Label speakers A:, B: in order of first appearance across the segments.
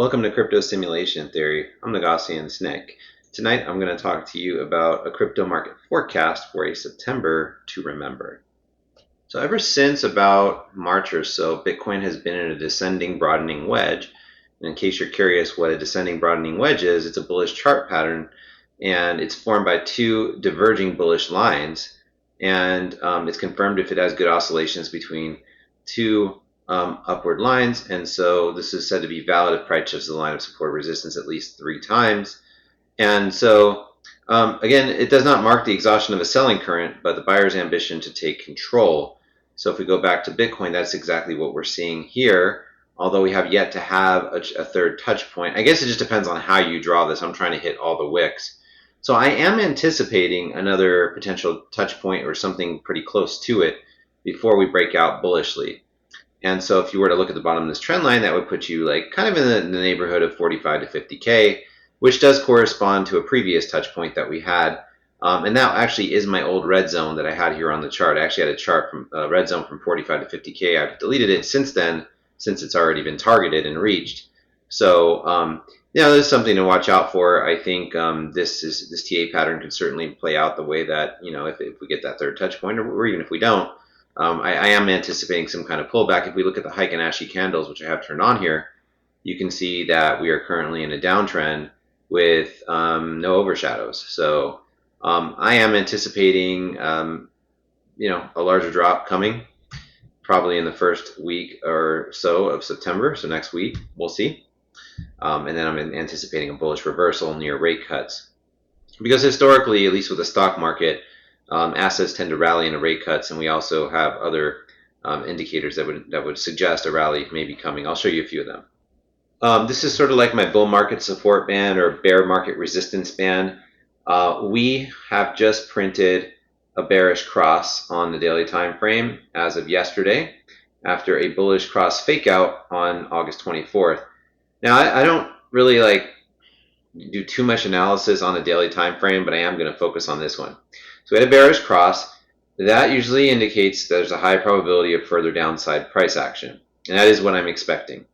A: Welcome to Crypto Simulation Theory. I'm the Gaussian Snake. Tonight I'm going to talk to you about a crypto market forecast for a September to remember. So ever since about March or so, Bitcoin has been in a descending broadening wedge. And in case you're curious what a descending broadening wedge is, it's a bullish chart pattern, and it's formed by two diverging bullish lines. And it's confirmed if it has good oscillations between two upward lines, and so this is said to be valid if price shifts the line of support or resistance at least 3 times. And so again, it does not mark the exhaustion of a selling current, but the buyer's ambition to take control. So if we go back to Bitcoin, that's exactly what we're seeing here, although we have yet to have a third touch point. I guess it just depends on how you draw this. I'm trying to hit all the wicks. So I am anticipating another potential touch point or something pretty close to it before we break out bullishly. And so if you were to look at the bottom of this trend line, that would put you like kind of in the neighborhood of 45 to 50K, which does correspond to a previous touch point that we had. And that actually is my old red zone that I had here on the chart. I actually had a chart from red zone from 45 to 50K. I've deleted it since then, since it's already been targeted and reached. So there's something to watch out for. I think this TA pattern could certainly play out the way that, if we get that third touch point, or even if we don't. I am anticipating some kind of pullback. If we look at the Heiken Ashi candles, which I have turned on here, you can see that we are currently in a downtrend with no overshadows. So I am anticipating a larger drop coming, probably in the first week or so of September. So next week, we'll see. And then I'm anticipating a bullish reversal near rate cuts. Because historically, at least with the stock market, assets tend to rally into rate cuts, and we also have other indicators that would suggest a rally may be coming. I'll show you a few of them. This is sort of like my bull market support band or bear market resistance band. We have just printed a bearish cross on the daily time frame as of yesterday, after a bullish cross fake out on August 24th. Now I don't really do too much analysis on the daily time frame, but I am going to focus on this one. So we had a bearish cross. That usually indicates there's a high probability of further downside price action, and that is what I'm expecting.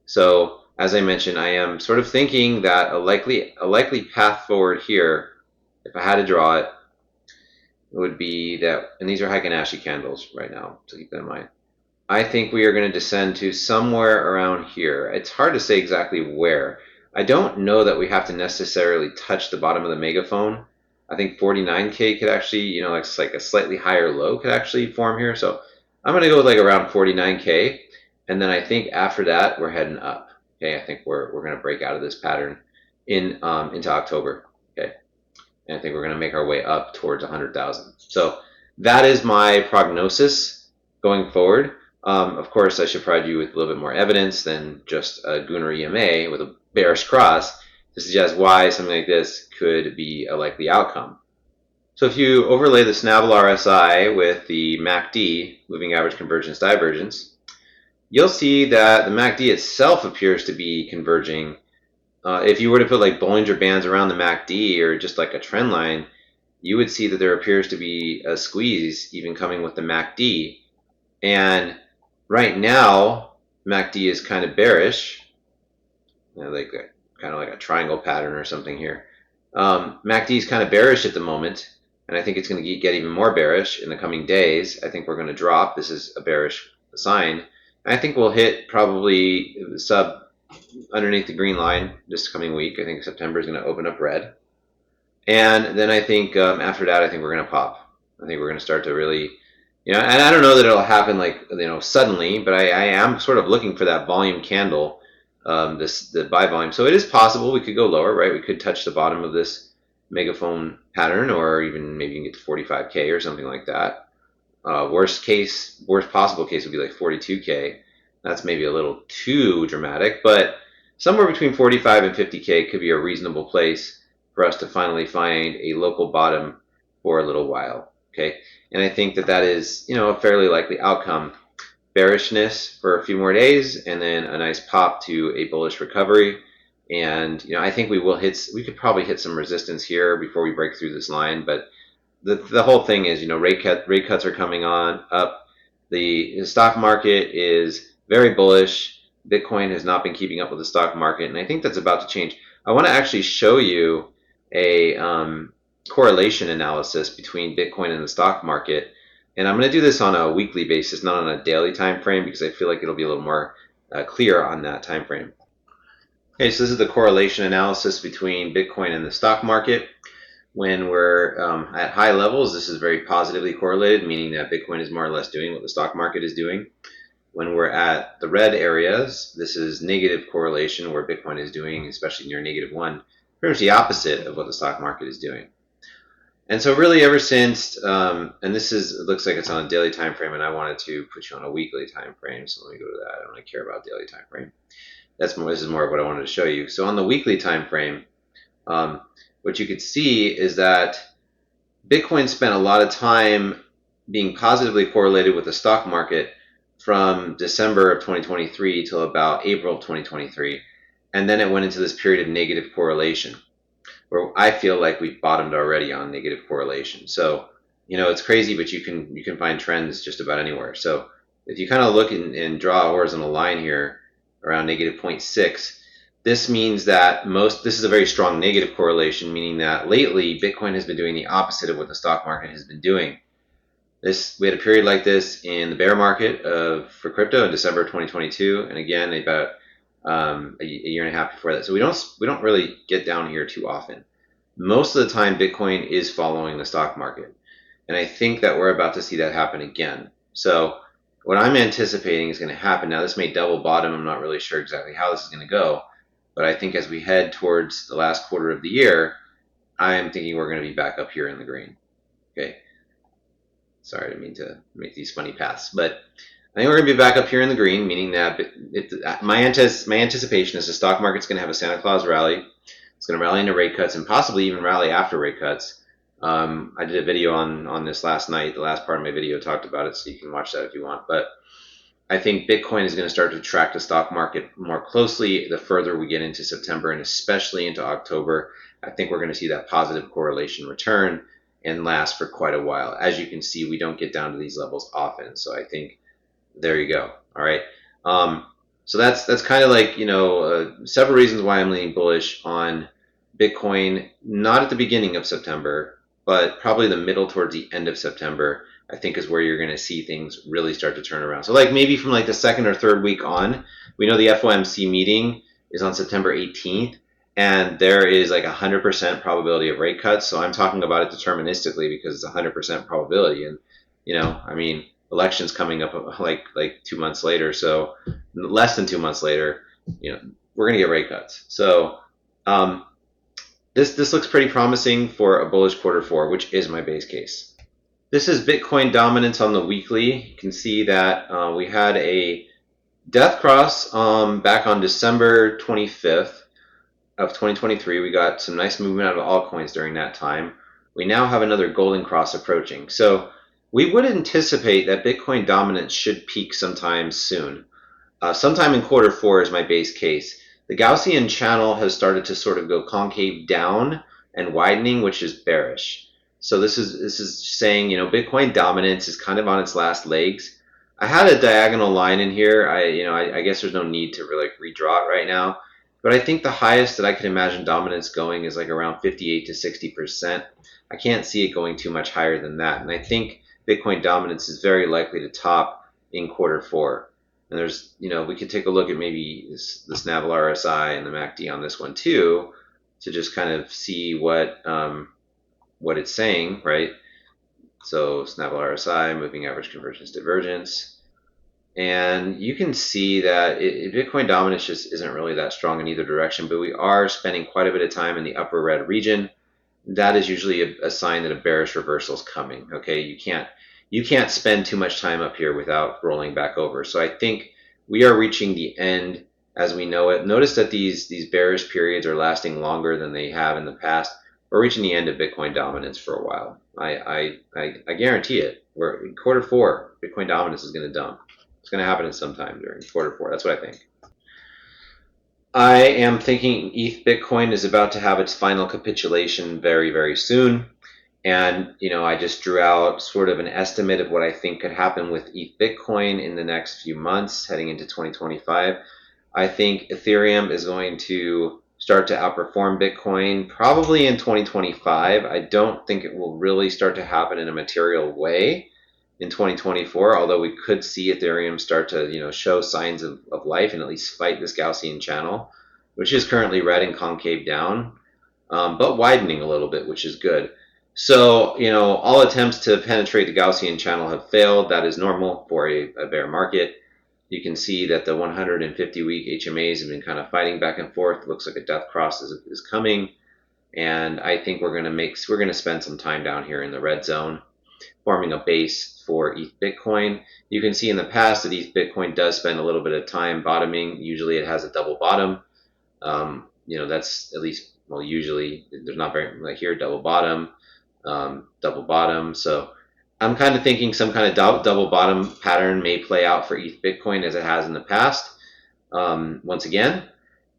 A: So as I mentioned, I am sort of thinking that a likely path forward here, if I had to draw it, would be that, and these are Heiken Ashi candles right now, so keep that in mind. I think we are going to descend to somewhere around here. It's hard to say exactly where. I don't know that we have to necessarily touch the bottom of the megaphone. I think 49K could actually, it's like a slightly higher low could actually form here. So I'm going to go with around 49K. And then I think after that, we're heading up. Okay, I think we're going to break out of this pattern into October. Okay, and I think we're going to make our way up towards 100,000. So that is my prognosis going forward. Of course, I should provide you with a little bit more evidence than just a Gunnar EMA with a bearish cross to suggest why something like this could be a likely outcome. So if you overlay the Snavel RSI with the MACD, moving average convergence divergence, you'll see that the MACD itself appears to be converging. If you were to put Bollinger Bands around the MACD or just like a trend line, you would see that there appears to be a squeeze even coming with the MACD. And right now, MACD is kind of bearish, kind of like a triangle pattern or something here. MACD is kind of bearish at the moment, and I think it's going to get even more bearish in the coming days. I think we're going to drop. This is a bearish sign. I think we'll hit probably sub underneath the green line this coming week. I think September is going to open up red. And then I think after that, I think we're going to pop. I think we're going to start to really, and I don't know that it'll happen suddenly, but I am sort of looking for that volume candle, the buy volume. So it is possible we could go lower, right? We could touch the bottom of this megaphone pattern, or even maybe you can get to 45K or something like that. Worst possible case would be 42K. That's maybe a little too dramatic, but somewhere between 45 and 50K could be a reasonable place for us to finally find a local bottom for a little while. Okay, and I think that is a fairly likely outcome. Bearishness for a few more days, and then a nice pop to a bullish recovery. And I think we could probably hit some resistance here before we break through this line. But the whole thing is, rate cuts are coming up. The stock market is very bullish. Bitcoin has not been keeping up with the stock market, and I think that's about to change. I want to actually show you a correlation analysis between Bitcoin and the stock market, and I'm going to do this on a weekly basis, not on a daily time frame, because I feel like it'll be a little more clear on that time frame. Okay, so this is the correlation analysis between Bitcoin and the stock market. When we're at high levels, this is very positively correlated, meaning that Bitcoin is more or less doing what the stock market is doing. When we're at the red areas, this is negative correlation, where Bitcoin is doing, especially near -1, pretty much the opposite of what the stock market is doing. And so really ever since, and this is, it looks like it's on a daily time frame, and I wanted to put you on a weekly time frame, so let me go to that. I don't really care about daily time frame. This is more of what I wanted to show you. So on the weekly time frame, what you could see is that Bitcoin spent a lot of time being positively correlated with the stock market from December of 2023 till about April of 2023, and then it went into this period of negative correlation, where I feel like we've bottomed already on negative correlation. So, you know, it's crazy, but you can find trends just about anywhere. So if you kind of look and draw a horizontal line here around -0.6, this means that this is a very strong negative correlation, meaning that lately Bitcoin has been doing the opposite of what the stock market has been doing. We had a period like this in the bear market for crypto in December of 2022, and again about a year and a half before that. So we don't really get down here too often. Most of the time, Bitcoin is following the stock market, and I think that we're about to see that happen again. So what I'm anticipating is going to happen now. This may double bottom. I'm not really sure exactly how this is going to go, but I think as we head towards the last quarter of the year, I am thinking we're going to be back up here in the green. Okay. Sorry, I didn't mean to make these funny paths, but I think we're going to be back up here in the green, meaning that my anticipation is the stock market's going to have a Santa Claus rally. It's going to rally into rate cuts and possibly even rally after rate cuts. I did a video on this last night. The last part of my video talked about it, so you can watch that if you want. But I think Bitcoin is going to start to track the stock market more closely the further we get into September and especially into October. I think we're going to see that positive correlation return and last for quite a while. As you can see, we don't get down to these levels often. So I think there you go. All right. So that's kind of like, you know, several reasons why I'm leaning bullish on Bitcoin, not at the beginning of September, but probably the middle towards the end of September, I think is where you're going to see things really start to turn around. So like maybe from like the second or third week on, we know the FOMC meeting is on September 18th. And there is like 100% probability of rate cuts. So I'm talking about it deterministically because it's 100% probability. And, you know, I mean, election's coming up like 2 months later. So less than 2 months later, you know, we're going to get rate cuts. So this looks pretty promising for a bullish Q4, which is my base case. This is Bitcoin dominance on the weekly. You can see that we had a death cross back on December 25th. Of 2023, we got some nice movement out of altcoins during that time. We now have another golden cross approaching. So we would anticipate that Bitcoin dominance should peak sometime soon. Sometime in Q4 is my base case. The Gaussian channel has started to sort of go concave down and widening, which is bearish. So this is saying, you know, Bitcoin dominance is kind of on its last legs. I had a diagonal line in here. I guess there's no need to really redraw it right now. But I think the highest that I could imagine dominance going is like around 58 to 60%. I can't see it going too much higher than that. And I think Bitcoin dominance is very likely to top in Q4. And there's, you know, we could take a look at maybe the Snavel RSI and the MACD on this one too, to just kind of see what it's saying, right? So Snavel RSI, moving average convergence divergence. And you can see that Bitcoin dominance just isn't really that strong in either direction, but we are spending quite a bit of time in the upper red region. That is usually a sign that a bearish reversal is coming. Okay, you can't spend too much time up here without rolling back over. So I think we are reaching the end as we know it. Notice that these bearish periods are lasting longer than they have in the past. We're reaching the end of Bitcoin dominance for a while. I guarantee it. We're in Q4, Bitcoin dominance is going to dump. It's going to happen at some time during Q4. That's what I think. I am thinking ETH Bitcoin is about to have its final capitulation very, very soon. And, you know, I just drew out sort of an estimate of what I think could happen with ETH Bitcoin in the next few months heading into 2025. I think Ethereum is going to start to outperform Bitcoin probably in 2025. I don't think it will really start to happen in a material way in 2024, although we could see Ethereum start to show signs of life and at least fight this Gaussian channel, which is currently red and concave down, but widening a little bit, which is good. So, all attempts to penetrate the Gaussian channel have failed. That is normal for a bear market. You can see that the 150-week HMAs have been kind of fighting back and forth. It looks like a death cross is coming, and I think we're going to spend some time down here in the red zone, forming a base for ETH Bitcoin. You can see in the past that ETH Bitcoin does spend a little bit of time bottoming. Usually, it has a double bottom. That's at least, well, usually there's not very like here double bottom. So I'm kind of thinking some kind of double bottom pattern may play out for ETH Bitcoin as it has in the past once again.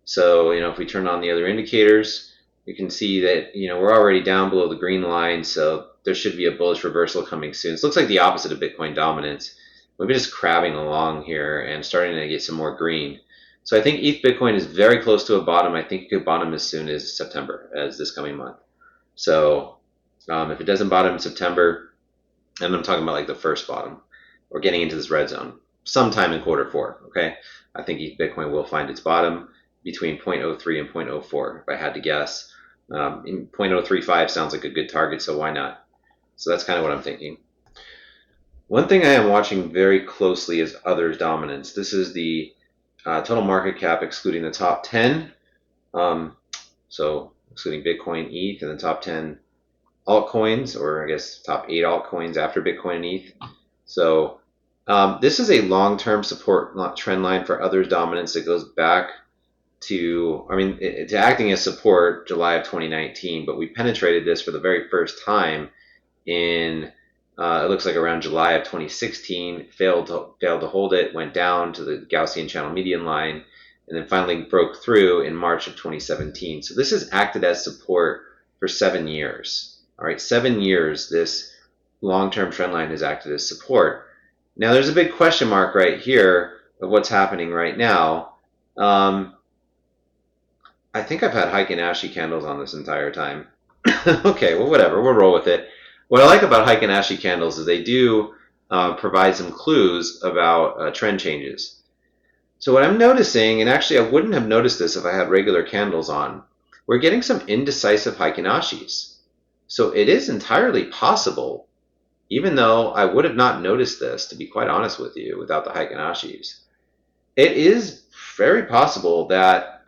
A: So, if we turn on the other indicators, you can see that, we're already down below the green line. So there should be a bullish reversal coming soon. So it looks like the opposite of Bitcoin dominance. We've been just crabbing along here and starting to get some more green. So I think ETH Bitcoin is very close to a bottom. I think it could bottom as soon as September, as this coming month. So if it doesn't bottom in September, and I'm talking about like the first bottom, we're getting into this red zone sometime in Q4. Okay, I think ETH Bitcoin will find its bottom between 0.03 and 0.04, if I had to guess. 0.035 sounds like a good target, so why not? So that's kind of what I'm thinking. One thing I am watching very closely is others dominance. This is the total market cap excluding the top 10. So excluding Bitcoin, ETH, and the top 10 altcoins, or I guess top 8 altcoins after Bitcoin and ETH. So this is a long-term support trend line for others dominance that goes back to, to acting as support July of 2019, but we penetrated this for the very first time in it looks like around July of 2016. Failed to hold it, went down to the Gaussian channel median line, and then finally broke through in March of 2017. So this has acted as support for 7 years. All right, 7 years this long-term trend line has acted as support. Now there's a big question mark right here of what's happening right now. I think I've had Heiken Ashi candles on this entire time. Okay, well, whatever, we'll roll with it. What I like about Heiken Ashi candles is they do provide some clues about trend changes. So what I'm noticing, and actually I wouldn't have noticed this if I had regular candles on, we're getting some indecisive Heiken Ashis. So it is entirely possible, even though I would have not noticed this, to be quite honest with you, without the Heiken Ashis. It is very possible that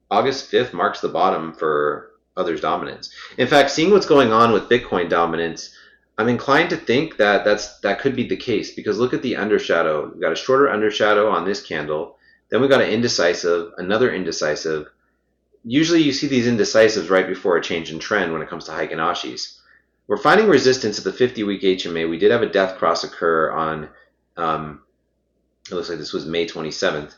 A: August 5th marks the bottom for others dominance. In fact, seeing what's going on with Bitcoin dominance, I'm inclined to think that that could be the case, because look at the undershadow. We've got a shorter undershadow on this candle. Then we've got an indecisive, another indecisive. Usually you see these indecisives right before a change in trend when it comes to Heiken Ashis. We're finding resistance at the 50-week HMA. We did have a death cross occur on, it looks like this was May 27th.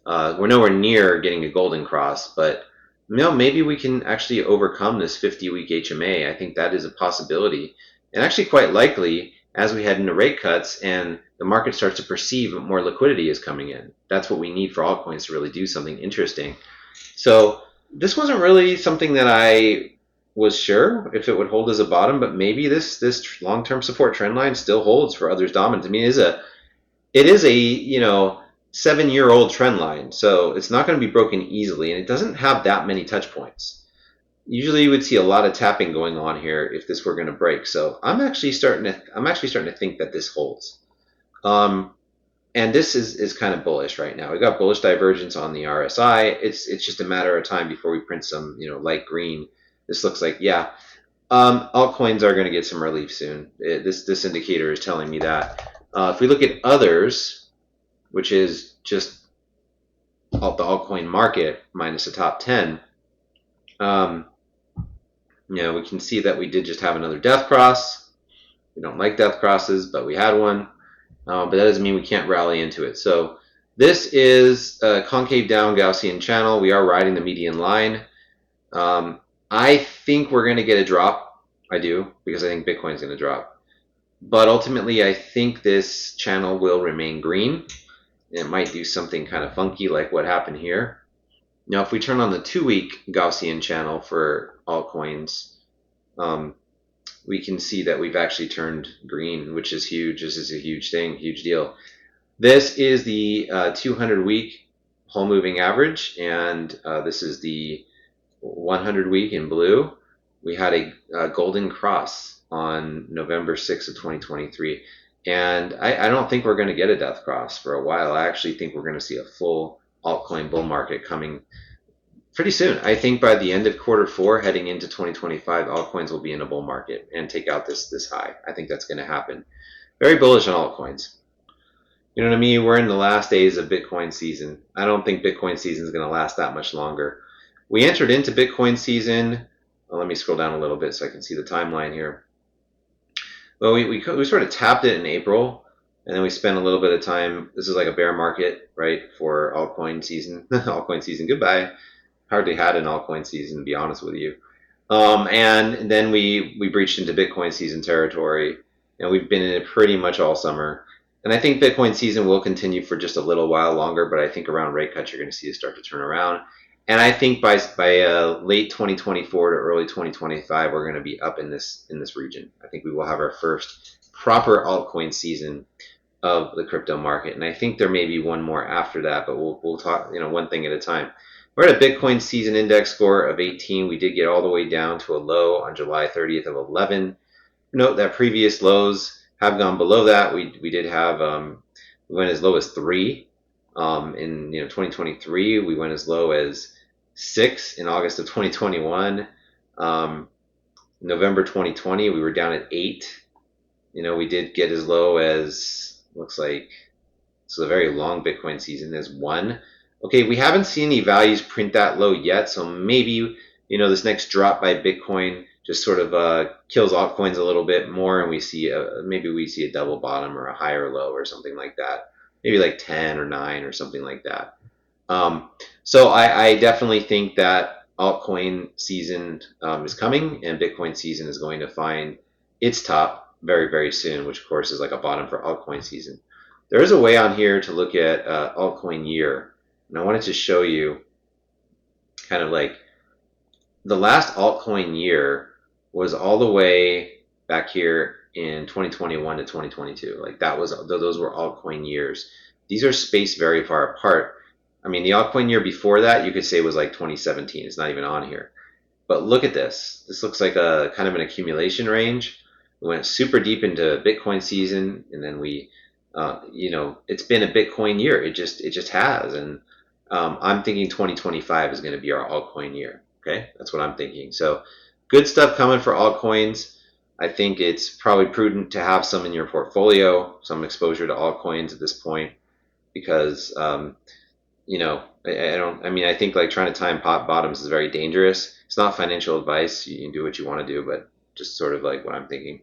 A: We're nowhere near getting a golden cross, but maybe we can actually overcome this 50-week HMA. I think that is a possibility, and actually quite likely as we head into rate cuts and the market starts to perceive more liquidity is coming in. That's what we need for altcoins to really do something interesting. So this wasn't really something that I was sure if it would hold as a bottom, but maybe this long-term support trend line still holds for others dominant. I mean, it is a 7-year-old trend line, so it's not going to be broken easily, and it doesn't have that many touch points. Usually you would see a lot of tapping going on here if this were going to break. So I'm actually starting to think that this holds. And this is kind of bullish right now. We've got bullish divergence on the RSI. It's just a matter of time before we print some light green. This looks like, yeah, altcoins are going to get some relief soon. This indicator is telling me that. If we look at others, which is just the altcoin market minus the top 10, we can see that we did just have another death cross. We don't like death crosses, but we had one. But that doesn't mean we can't rally into it. So this is a concave down Gaussian channel. We are riding the median line. I think we're going to get a drop. I do, because I think Bitcoin's going to drop. But ultimately, I think this channel will remain green. it might do something kind of funky like what happened here. Now, if we turn on the 2-week Gaussian channel for altcoins, we can see that we've actually turned green, which is huge. This is a huge thing, huge deal. This is the 200-week whole moving average, and this is the 100-week in blue. We had a golden cross on November 6th of 2023, and I don't think we're going to get a death cross for a while. I actually think we're going to see a full altcoin bull market coming pretty soon. I think by the end of Q4, heading into 2025, altcoins will be in a bull market and take out this high. I think that's going to happen. Very bullish on altcoins. You know what I mean? We're in the last days of Bitcoin season. I don't think Bitcoin season is going to last that much longer. We entered into Bitcoin season. Well, let me scroll down a little bit so I can see the timeline here. Well, we sort of tapped it in April, and then we spent a little bit of time. This is like a bear market, right, for altcoin season. Altcoin season, goodbye. Hardly had an altcoin season, to be honest with you. And then we breached into Bitcoin season territory, and we've been in it pretty much all summer. And I think Bitcoin season will continue for just a little while longer, but I think around rate cuts, you're going to see it start to turn around. And I think by late 2024 to early 2025, we're going to be up in this region. I think we will have our first proper altcoin season of the crypto market, and I think there may be one more after that, but we'll talk, one thing at a time. We're at a Bitcoin season index score of 18. We did get all the way down to a low on July 30th of 11. Note that previous lows have gone below that. We did have we went as low as 3 in 2023. We went as low as 6 in August of 2021. November 2020 we were down at 8. We did get as low as, looks like, so a very long Bitcoin season is 1. Okay, we haven't seen any values print that low yet, so maybe this next drop by Bitcoin just sort of kills altcoins a little bit more, and we see maybe we see a double bottom or a higher low or something like that, maybe like 10 or 9 or something like that. So I definitely think that altcoin season is coming, and Bitcoin season is going to find its top very, very soon, which of course is like a bottom for altcoin season. There is a way on here to look at altcoin year, and I wanted to show you kind of like the last altcoin year was all the way back here in 2021 to 2022. Like those were altcoin years. These are spaced very far apart. I mean, the altcoin year before that, you could say was like 2017. It's not even on here. But look at this. This looks like a kind of an accumulation range. We went super deep into Bitcoin season, and then we, it's been a Bitcoin year. It just has. And I'm thinking 2025 is going to be our altcoin year. Okay, that's what I'm thinking. So good stuff coming for altcoins. I think it's probably prudent to have some in your portfolio, some exposure to altcoins at this point, because I think like trying to time pot bottoms is very dangerous. It's not financial advice. You can do what you want to do, but just sort of like what I'm thinking.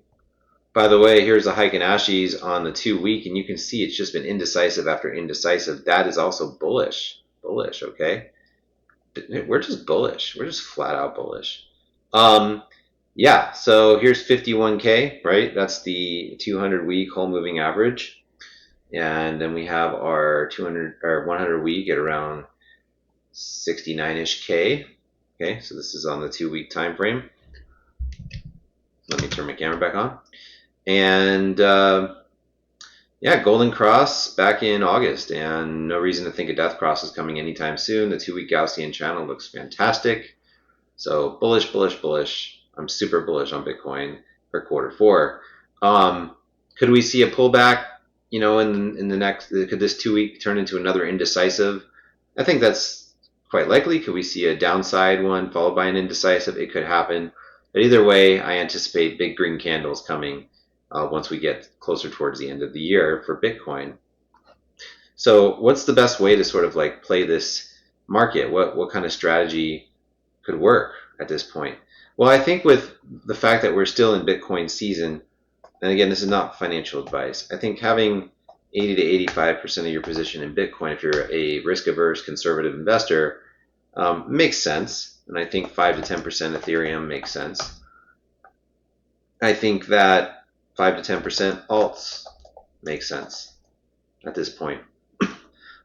A: By the way, here's a hike in Ashies on the 2-week, and you can see it's just been indecisive after indecisive. That is also bullish, okay? We're just bullish. We're just flat out bullish. Yeah, so here's 51K, right? That's the 200-week whole moving average. And then we have our 200 or 100-week at around 69-ish K. Okay, so this is on the 2-week time frame. Let me turn my camera back on. And yeah, golden cross back in August, and no reason to think a death cross is coming anytime soon. The 2-week Gaussian channel looks fantastic. So bullish, bullish, bullish. I'm super bullish on Bitcoin for Q4. Could we see a pullback, in the next, could this 2-week turn into another indecisive? I think that's quite likely. Could we see a downside one followed by an indecisive? It could happen. But either way, I anticipate big green candles coming once we get closer towards the end of the year for Bitcoin. So what's the best way to sort of like play this market? What kind of strategy could work at this point? Well, I think with the fact that we're still in Bitcoin season, and again, this is not financial advice, I think having 80 to 85% of your position in Bitcoin, if you're a risk-averse conservative investor, makes sense. And I think 5 to 10% Ethereum makes sense. I think that 5 to 10% alts make sense at this point.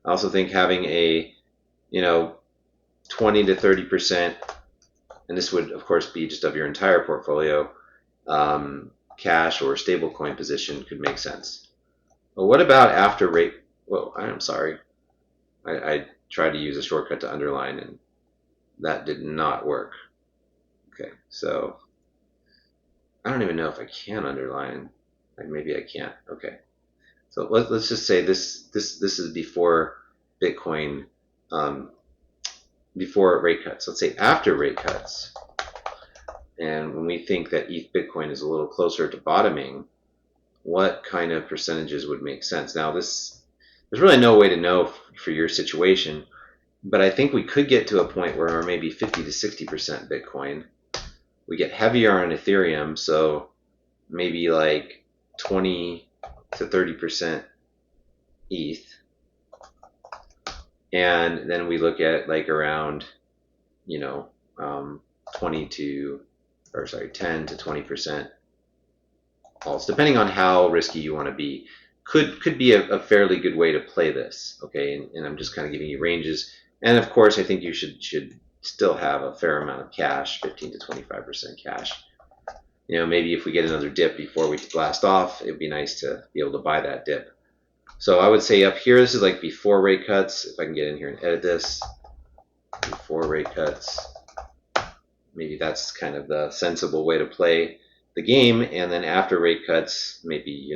A: I also think having a 20 to 30%, and this would of course be just of your entire portfolio, cash or stablecoin position could make sense. But what about after rate? Whoa, I'm sorry. I tried to use a shortcut to underline and that did not work. Okay, so I don't even know if I can underline. Maybe I can't. Okay, so let's just say this is before Bitcoin, before rate cuts. Let's say after rate cuts, and when we think that ETH Bitcoin is a little closer to bottoming, what kind of percentages would make sense? Now there's really no way to know for your situation, but I think we could get to a point where we're maybe 50 to 60% Bitcoin. We get heavier on Ethereum, so maybe like 20 to 30% ETH. And then we look at like around, 10 to 20% alts, depending on how risky you want to be. Could be a fairly good way to play this, okay? And I'm just kind of giving you ranges. And of course, I think you should still have a fair amount of cash, 15 to 25% cash. Maybe if we get another dip before we blast off, it'd be nice to be able to buy that dip. So I would say up here, this is like before rate cuts. If I can get in here and edit this, before rate cuts, maybe that's kind of the sensible way to play the game. And then after rate cuts, maybe,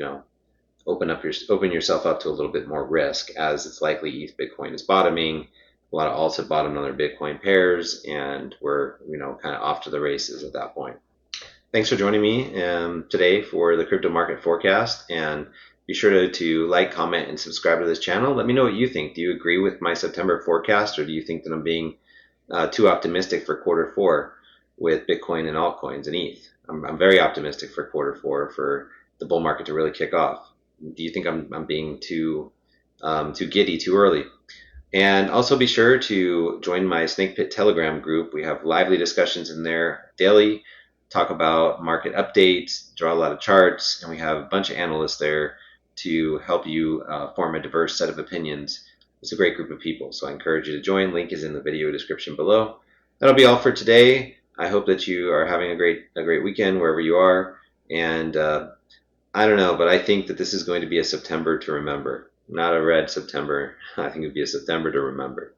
A: open yourself up to a little bit more risk, as it's likely ETH Bitcoin is bottoming. A lot of alts have bottomed on their Bitcoin pairs, and we're, kind of off to the races at that point. Thanks for joining me today for the Crypto Market Forecast, and be sure to like, comment, and subscribe to this channel. Let me know what you think. Do you agree with my September forecast, or do you think that I'm being too optimistic for quarter 4 with Bitcoin and altcoins and ETH? I'm very optimistic for quarter 4 for the bull market to really kick off. Do you think I'm being too giddy too early? And also be sure to join my Snake Pit Telegram group. We have lively discussions in there daily, talk about market updates, draw a lot of charts, and we have a bunch of analysts there to help you form a diverse set of opinions. It's a great group of people, so I encourage you to join. Link is in the video description below. That'll be all for today. I hope that you are having a great weekend wherever you are. And I don't know, but I think that this is going to be a September to remember. Not a red September. I think it would be a September to remember.